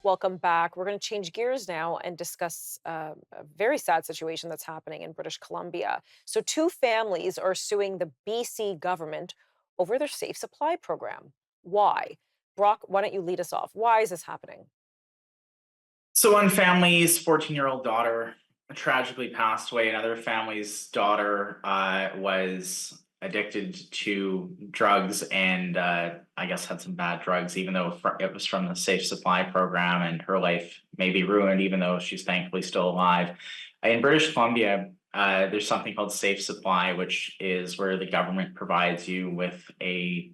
Welcome back. We're going to change gears now and discuss a very sad situation that's happening in British Columbia. So, two families are suing the BC government over their safe supply program. Why? Brock, why don't you lead us off? Why is this happening? So one family's 14-year-old daughter tragically passed away. Another family's daughter was addicted to drugs and I guess had some bad drugs, even though it was from the Safe Supply program, and her life may be ruined, even though she's thankfully still alive. In British Columbia, there's something called Safe Supply, which is where the government provides you with a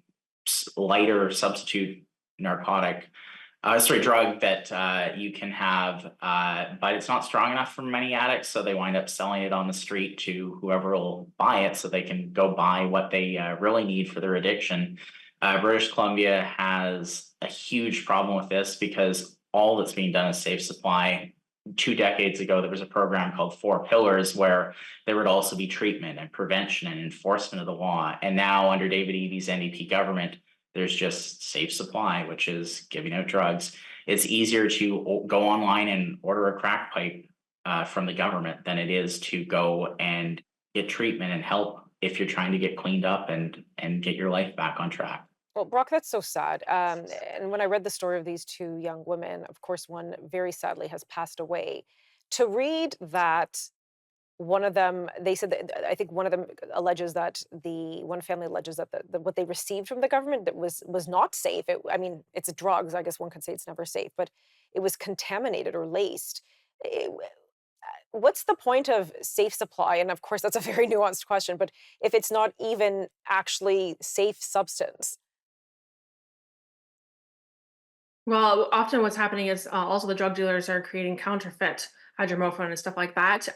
lighter substitute narcotic drug that you can have, but it's not strong enough for many addicts, so they wind up selling it on the street to whoever will buy it, so they can go buy what they really need for their addiction. British Columbia has a huge problem with this because all that's being done is safe supply. 2 decades ago, there was a program called Four Pillars where there would also be treatment and prevention and enforcement of the law. And now, under David Eby's NDP government, there's just safe supply, which is giving out drugs. It's easier to go online and order a crack pipe from the government than it is to go and get treatment and help if you're trying to get cleaned up and get your life back on track. Well, Brock, that's so sad. And when I read the story of these two young women, of course, one very sadly has passed away. To read that one of them, they said that I think one of them alleges that the one family alleges that what they received from the government that was not safe. I mean, it's drugs. I guess one could say it's never safe, but it was contaminated or laced. Eh, what's the point of safe supply? And of course, that's a very nuanced question. But if it's not even actually safe substance, Well, often what's happening is also the drug dealers are creating counterfeit hydromorphone and stuff like that,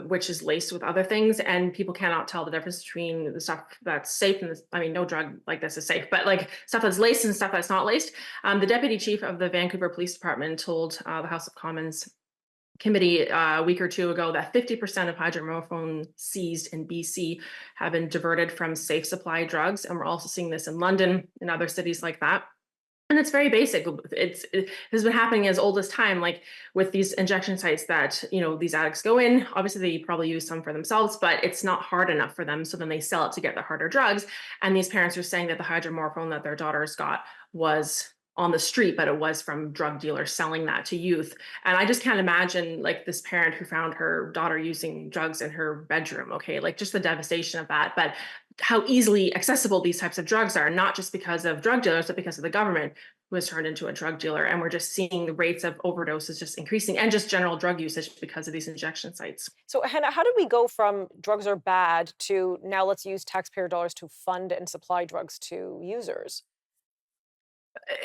which is laced with other things, and people cannot tell the difference between the stuff that's safe and I mean, no drug like this is safe, but like stuff that's laced and stuff that's not laced. The deputy chief of the Vancouver Police Department told the House of Commons committee a week or two ago that 50% of hydromorphone seized in BC have been diverted from safe supply drugs, and we're also seeing this in London and other cities like that. And it's very basic. It has been happening as old as time, like with these injection sites that, these addicts go in. Obviously, they probably use some for themselves, but it's not hard enough for them. So then they sell it to get the harder drugs. And these parents are saying that the hydromorphone that their daughters got was on the street, but it was from drug dealers selling that to youth. And I just can't imagine like this parent who found her daughter using drugs in her bedroom. Okay, like just the devastation of that. But how easily accessible these types of drugs are, not just because of drug dealers, but because of the government who has turned into a drug dealer. And we're just seeing the rates of overdoses just increasing and just general drug usage because of these injection sites. so Hannah, how did we go from drugs are bad to now let's use taxpayer dollars to fund and supply drugs to users?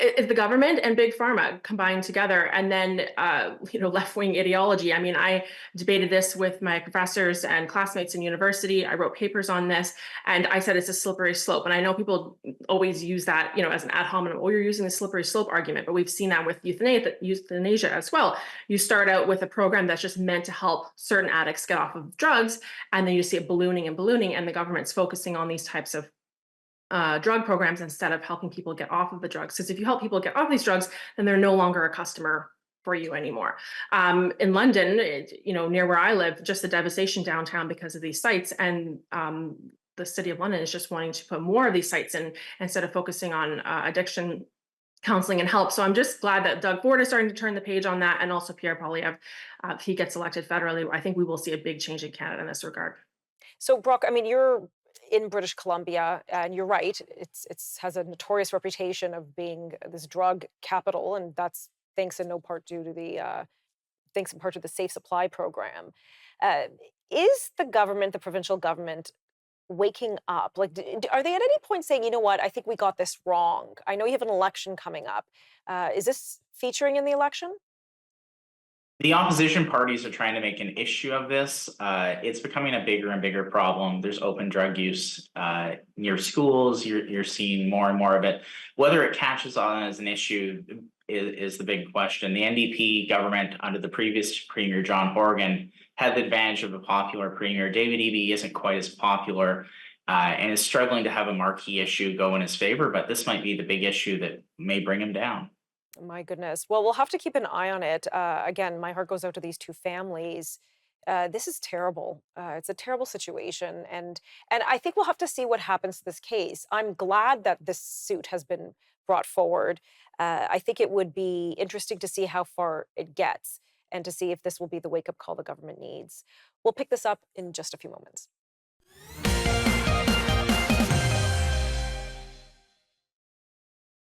It's the government and big pharma combined together, and then left-wing ideology. I mean, I debated this with my professors and classmates in university. I wrote papers on this, and I said it's a slippery slope. And I know people always use that, as an ad hominem. Oh, you're using the slippery slope argument, but we've seen that with euthanasia as well. You start out with a program that's just meant to help certain addicts get off of drugs, and then you see it ballooning and ballooning, and the government's focusing on these types of drug programs instead of helping people get off of the drugs. Because if you help people get off these drugs, then they're no longer a customer for you anymore. In London, near where I live, just the devastation downtown because of these sites, and the city of London is just wanting to put more of these sites in instead of focusing on addiction counseling and help. So I'm just glad that Doug Ford is starting to turn the page on that, and also Pierre Poilievre, if he gets elected federally, I think we will see a big change in Canada in this regard. So, Brock, I mean, you're in British Columbia, and you're right. It's has a notorious reputation of being this drug capital, and that's thanks in no part due to the thanks in part to the Safe Supply program. Uh, is the government, the provincial government, waking up? Like, are they at any point saying, you know what, I think we got this wrong? I know you have an election coming up. Is this featuring in the election? The opposition parties are trying to make an issue of this. It's becoming a bigger and bigger problem. There's open drug use near schools. You're seeing more and more of it. Whether it catches on as an issue is the big question. The NDP government under the previous Premier John Horgan had the advantage of a popular premier. David Eby isn't quite as popular and is struggling to have a marquee issue go in his favor, but this might be the big issue that may bring him down. My goodness. Well, we'll have to keep an eye on it. Again, my heart goes out to these two families. This is terrible. It's a terrible situation, and I think we'll have to see what happens to this case. I'm glad that this suit has been brought forward. I think it would be interesting to see how far it gets, and to see if this will be the wake up call the government needs. We'll pick this up in just a few moments.